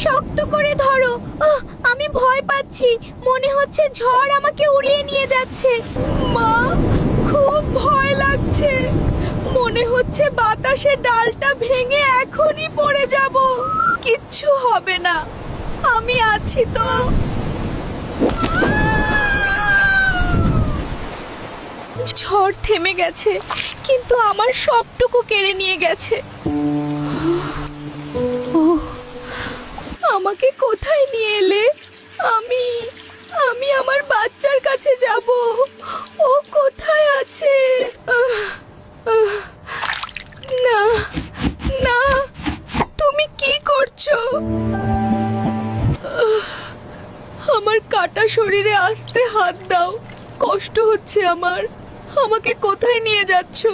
শক্ত করে ধরো। আমি ভয় পাচ্ছি, মনে হচ্ছে ঝড় আমাকে উড়িয়ে নিয়ে যাচ্ছে। মা, খুব ভয় লাগছে, মনে হচ্ছে বাতাসে ডালটা ভেঙে এখনই পড়ে যাব। কিচ্ছু হবে না, আমি আছি তো। ঝড় থেমে গেছে, কিন্তু আমার সবটুকু কেড়ে নিয়ে গেছে। আমাকে কোথায় নিয়ে এলে? আমি আমি আমার বাচ্চার কাছে যাব। ও কোথায় আছে? না না, তুমি কি করছো? আমার কাটা শরীরে আস্তে হাত দাও, কষ্ট হচ্ছে আমার। আমাকে কোথায় নিয়ে যাচ্ছো?